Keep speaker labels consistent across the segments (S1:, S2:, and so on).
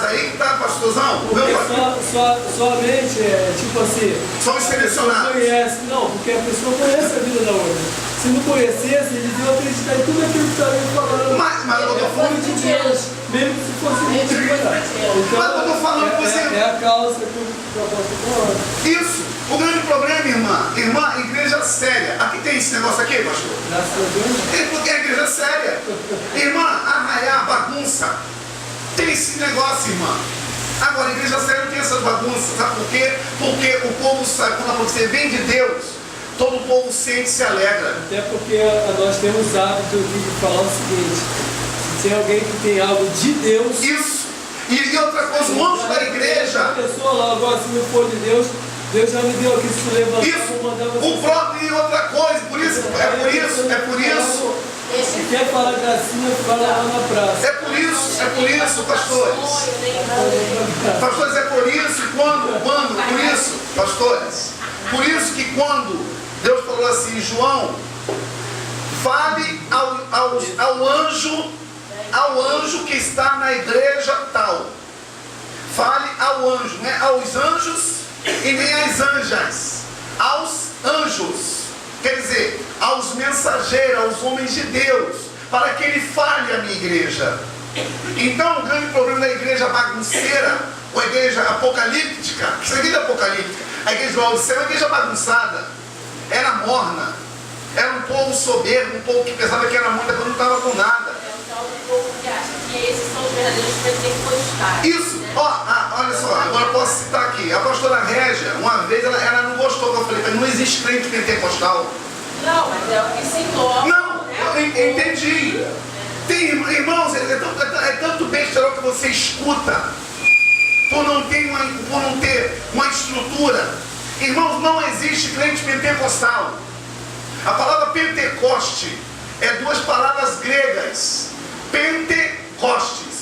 S1: Mas aí que tá, pastorzão.
S2: Porque sua mente é tipo assim.
S1: São os selecionados.
S2: Não, porque a pessoa conhece a vida da outra. Se não conhecesse, eles iam acreditar em tudo aquilo que está me falando.
S1: Mas eu tô falando
S2: de Deus, mesmo que se fosse mentira. Então,
S1: mas eu tô falando com você.
S2: É a causa que o apóstolo falou.
S1: Isso. O grande problema, irmã, igreja séria. Aqui tem esse negócio aqui, pastor?
S2: Graças a Deus.
S1: Porque é igreja séria. Irmã, arraiar, bagunça. Tem esse negócio, irmã. Agora, igreja séria não tem essas bagunças. Sabe por quê? Porque o povo sabe, quando você vem de Deus, todo o povo sente e se alegra.
S2: Até porque nós temos hábito de falar o seguinte: se tem alguém que tem algo de Deus.
S1: Isso. E outra coisa, o anjo da igreja.
S2: A pessoa lá, agora, se não for de Deus, Deus já me deu aqui se levantar.
S1: Isso. O próprio e outra coisa. Por isso.
S2: Se quer falar gracinha, fala lá na praça.
S1: É por isso, pastores. Pastores, é por isso, pastores. Por isso que quando Deus falou assim, João, fale ao anjo que está na igreja tal. Fale ao anjo, não é aos anjos e nem às anjas. Aos anjos. Quer dizer, aos mensageiros, aos homens de Deus, para que ele fale à minha igreja. Então, o grande problema da igreja bagunceira, ou a igreja apocalíptica, essa igreja apocalíptica, a igreja do Laodiceia é uma igreja bagunçada, era morna, era um povo soberbo, um povo que pensava que era muita quando não estava com nada.
S3: É um povo que acha que esses são os verdadeiros pentecostais.
S1: Isso, né? Olha só, agora eu posso citar aqui, a pastora Régia, uma vez ela não gostou, que eu falei, mas não existe crente pentecostal.
S3: Não, mas é o que se englobam.
S1: Não, eu entendi. Tem, irmãos, é tanto besterol que você escuta por não ter uma estrutura. Irmãos, não existe crente pentecostal. A palavra Pentecoste é duas palavras gregas. Pentecostes.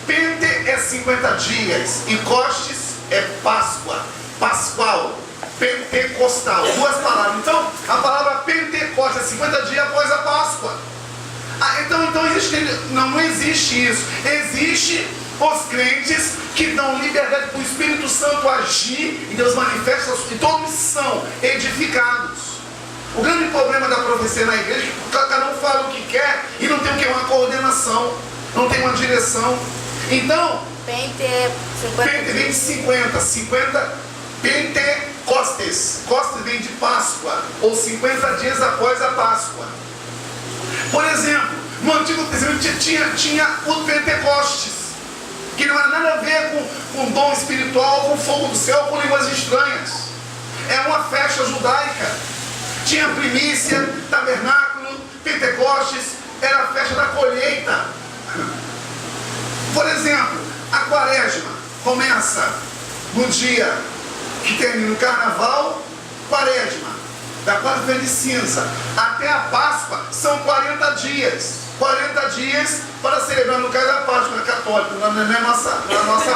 S1: Pente é 50 dias e Costes é Páscoa, Pascual, Pentecostal, duas palavras. Então, a palavra Pentecoste é 50 dias após a Páscoa. Então não existe isso. Existe os crentes que dão liberdade para o Espírito Santo agir e Deus manifesta e todos são edificados. O grande problema da profecia na igreja é que cada um fala o que quer e não tem o que? Uma coordenação, não tem uma direção. Então, Pente vem de 50, Pentecostes. Costes vem de Páscoa, ou 50 dias após a Páscoa. Por exemplo, no Antigo Testamento tinha o Pentecostes, que não era nada a ver com dom espiritual, com fogo do céu, com línguas estranhas. É uma festa judaica. Tinha primícia, tabernáculo, Pentecostes, era a festa da colheita. Por exemplo, a quaresma começa no dia que termina o carnaval, quaresma, da quarta-feira de cinza até a Páscoa são 40 dias. 40 dias para celebrar no caso da Páscoa católica, na nossa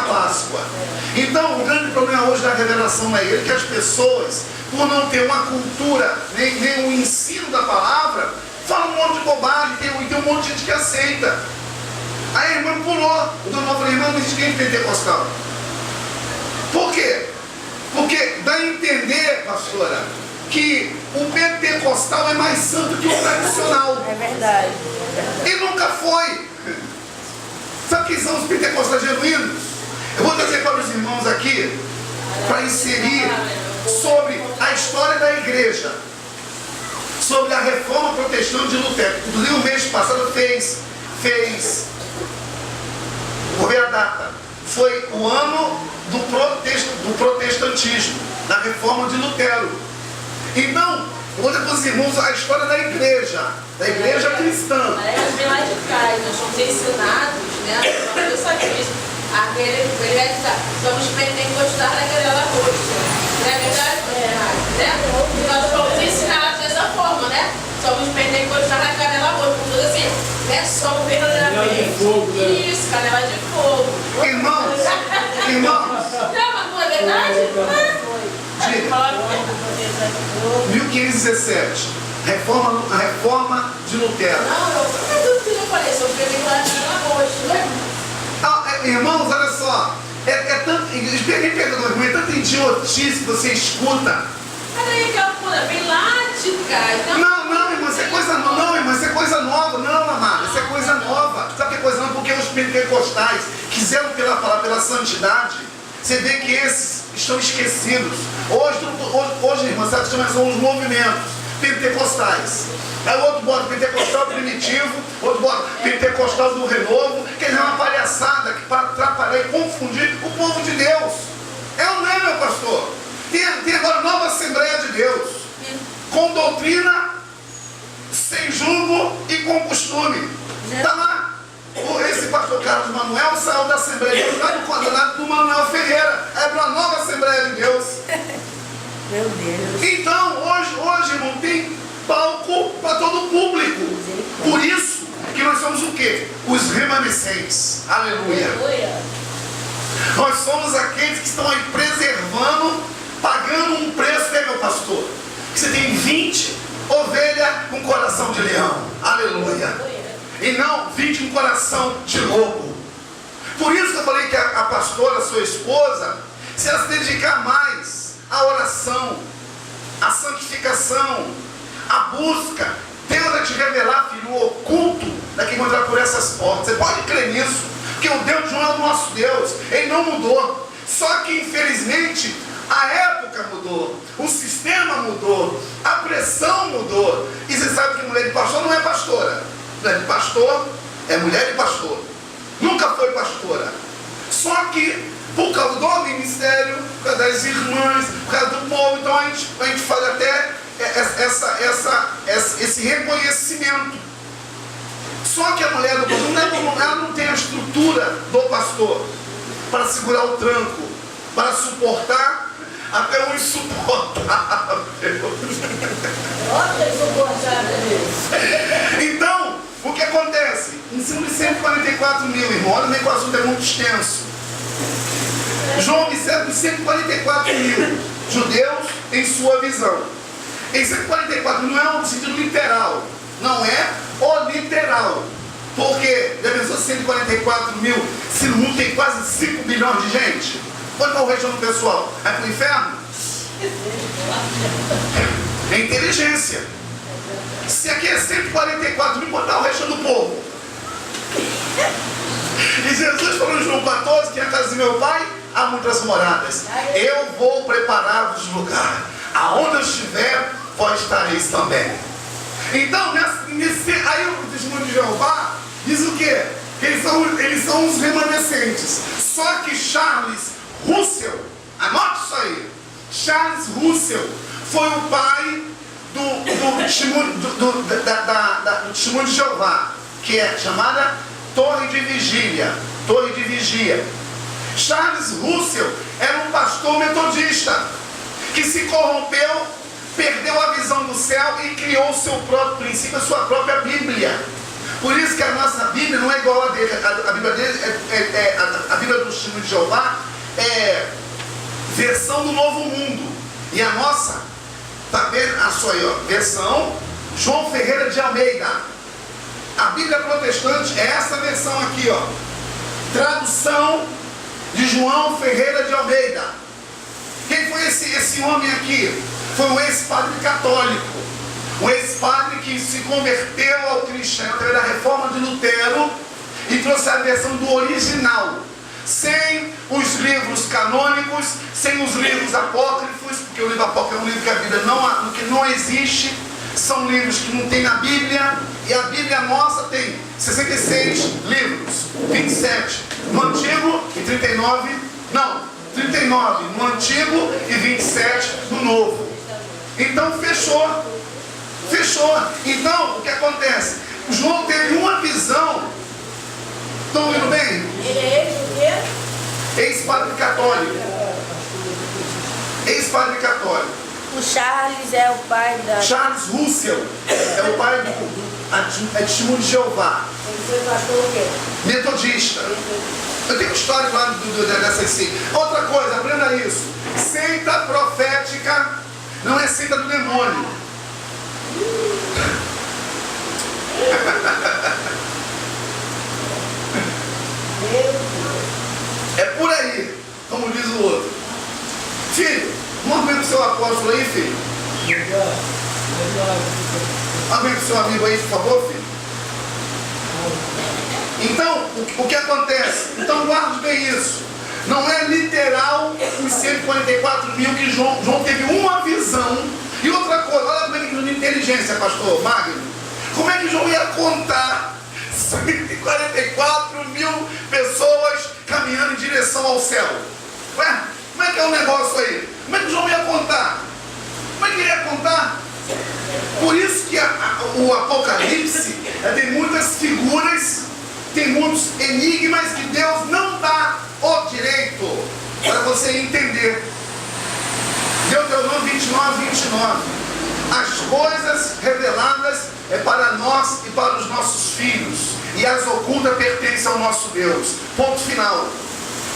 S1: Páscoa. Então, o grande problema hoje da revelação na igreja é que as pessoas, por não ter uma cultura, nem um ensino da palavra, falam um monte de bobagem, tem um monte de gente que aceita. Aí a irmã pulou. O dono falou, irmã, não existe crente pentecostal. Por quê? Porque dá a entender, pastora, que o pentecostal é mais santo que o tradicional.
S4: É verdade.
S1: E nunca foi. Sabe quem são os pentecostais genuínos? Eu vou trazer para os irmãos aqui, para inserir sobre a história da igreja, sobre a reforma protestante de Lutero. Inclusive o mês passado fez, vou ver a data, foi o ano do protestantismo, da reforma de Lutero. Então, vou dizer para os irmãos a história da igreja cristã.
S3: As bem radicais, nós somos ensinados, né? Eu sabia isso. Somos pentecostais da Canela Roxa. Não é verdade? Né? Nós fomos ensinados dessa forma, né? Somos pentecostais da Canela Roxa. Tudo assim, né? Somos verdadeiramente. Isso, canela de fogo.
S1: Irmãos.
S3: Não, mas não é verdade?
S1: Diga. 1517. A reforma de Lutero.
S3: Não, tudo que eu falei, somos pentecostais da Canela Roxa, né?
S1: Irmãos, olha só. É tanta idiotice que você escuta.
S3: Mas aí aquela coisa bem lá de trás.
S1: Não, irmã, isso é coisa nova. Não, irmã, isso é coisa nova. Não, amada, isso é coisa nova. Sabe que é coisa nova? Porque os pentecostais quiseram pela santidade. Você vê que esses estão esquecidos. Hoje, irmã, sabe que são os movimentos pentecostais. Aí o outro bota pentecostal primitivo, outro bota pentecostal do renovo, quer dizer, uma palhaçada para atrapalhar e confundir o povo de Deus. É ou não é, meu pastor? Tem agora a nova Assembleia de Deus, com doutrina, sem julgo e com costume. Está lá. Esse pastor Carlos Manuel saiu da Assembleia de Deus, lá no quadrado do Manuel Ferreira. É para a nova Assembleia de Deus.
S4: Meu Deus.
S1: Então, hoje, irmão, tem palco para todo o público. Por isso que nós somos o quê? Os remanescentes. Aleluia. Nós somos aqueles que estão aí preservando, pagando um preço, né, meu pastor? Que você tem 20 ovelhas com coração de leão. Aleluia. E não 20 com coração de lobo. Por isso que eu falei que a pastora, sua esposa, se ela se dedicar mais à oração, à santificação, à busca, Deus vai te revelar, filho, o oculto daqui que entrar por essas portas. Você pode crer nisso, porque o Deus de João é o nosso Deus, ele não mudou. Só que infelizmente a época mudou, o sistema mudou, a pressão mudou. E você sabe que mulher de pastor não é pastora. Mulher de pastor é mulher de pastor, nunca foi pastora. Só que por causa do ministério, por causa das irmãs, por causa do povo, então a gente faz até esse reconhecimento. Só que a mulher do pastor, ela não tem a estrutura do pastor para segurar o tranco, para suportar até o insuportável.
S4: Olha insuportável.
S1: Então, o que acontece? Em cima de 144 mil, irmão, olha bem que o assunto é muito extenso. João observa 144 mil judeus em sua visão. Em 144 mil não é um sentido literal, não é o literal. Porque, já pensou 144 mil, se no mundo tem quase 5 bilhões de gente? Onde vai o resto do pessoal? Vai para o inferno? É inteligência. Se aqui é 144 mil, botar o resto do povo. E Jesus falou em João 14, que na casa de meu pai há muitas moradas. Eu vou preparar-vos lugar. Aonde eu estiver, vós estareis também. Então, aí o testemunho de Jeová diz o quê? Que eles são os remanescentes. Só que Charles Russell, anote isso aí. Charles Russell foi o pai do testemunho de Jeová, que é chamada Torre de Vigília. Torre de Vigia. Charles Russell era um pastor metodista que se corrompeu, perdeu a visão do céu e criou o seu próprio princípio, a sua própria Bíblia. Por isso que a nossa Bíblia não é igual a dele. A Bíblia dele a Bíblia do testemunho de Jeová é versão do Novo Mundo. E a nossa, tá vendo? A sua aí, ó, versão João Ferreira de Almeida. A Bíblia protestante é essa versão aqui, ó. Tradução de João Ferreira de Almeida. Quem foi esse homem aqui? Foi um ex-padre católico. Um ex-padre que se converteu ao cristianismo através da reforma de Lutero e trouxe a versão do original, sem os livros canônicos, sem os livros apócrifos, porque o livro apócrifo é um livro que a Bíblia não existe. São livros que não tem na Bíblia, e a Bíblia nossa tem 66 livros, 27 no Antigo e 39 no Antigo e 27 no Novo. Então fechou. Então o que acontece? João teve uma visão. Estão ouvindo bem?
S4: Ele é ex o quê?
S1: Ex-padre católico. Ex-padre católico.
S4: O Charles é o pai da...
S1: Charles Russell é o pai do Testemunho de Jeová.
S4: Ele foi pastor o quê?
S1: Metodista. Eu tenho um histórico lá dessa assim. Outra coisa, aprenda isso. Seita profética não é seita do demônio.
S4: Meu Deus.
S1: É por aí, como diz o outro. Filho, vamos ver o seu apóstolo aí, filho. Vamos ver o seu amigo aí, por favor, filho. Então, o que acontece? Então guarde bem isso. Não é literal os 144 mil que João teve uma visão. E outra coisa, olha como é que de inteligência, pastor Magno. Como é que João ia contar 144 mil pessoas caminhando em direção ao céu? Ué, como é que é o negócio aí? Como é que João ia contar? Como é que ele ia contar? Por isso que o Apocalipse tem muitas figuras, tem muitos enigmas que Deus não dá o direito para você entender. Deuteronômio 29, 29. As coisas reveladas é para nós e para os nossos filhos, e as ocultas pertencem ao nosso Deus. Ponto final.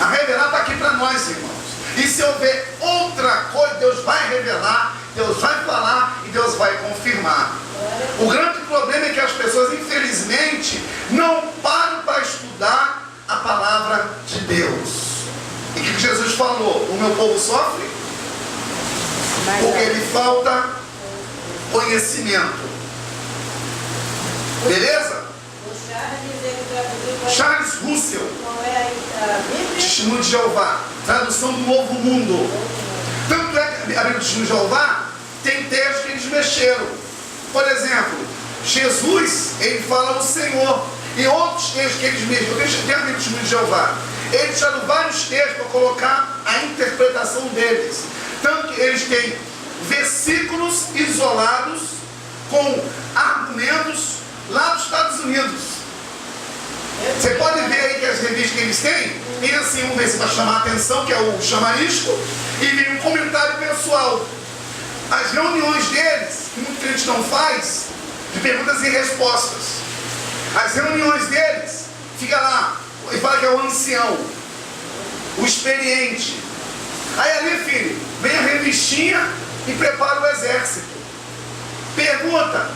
S1: A revelar está aqui para nós, irmãos. E se houver outra coisa, Deus vai revelar, Deus vai falar e Deus vai confirmar. O grande problema é que as pessoas, infelizmente, não param para estudar a palavra de Deus. E o que Jesus falou? O meu povo sofre porque lhe falta conhecimento. Beleza? Charles Russell, Testemunho de Jeová, tradução do Novo Mundo. Tanto é que a Bíblia do Testemunho de Jeová tem textos que eles mexeram. Por exemplo, Jesus, ele fala o Senhor. E outros textos que eles mexeram, tem a Bíblia do Testemunho de Jeová. Eles tiraram vários textos para colocar a interpretação deles. Tanto que eles têm versículos isolados com argumentos lá dos Estados Unidos. Você pode ver aí que as revistas que eles têm, tem assim um versículo para chamar a atenção, que é o chamarisco, e vem um comentário pessoal. As reuniões deles, que muita gente não faz, de perguntas e respostas. As reuniões deles, fica lá, e fala que é o ancião, o experiente. Aí ali, filho, vem a revistinha e prepara o exército. Pergunta.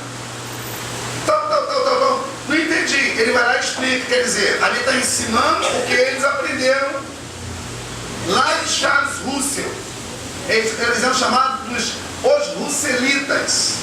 S1: Não entendi. Ele vai lá e explica. Quer dizer, ali está ensinando o que eles aprenderam lá de Charles Russell. Eles eram chamados os Russelitas.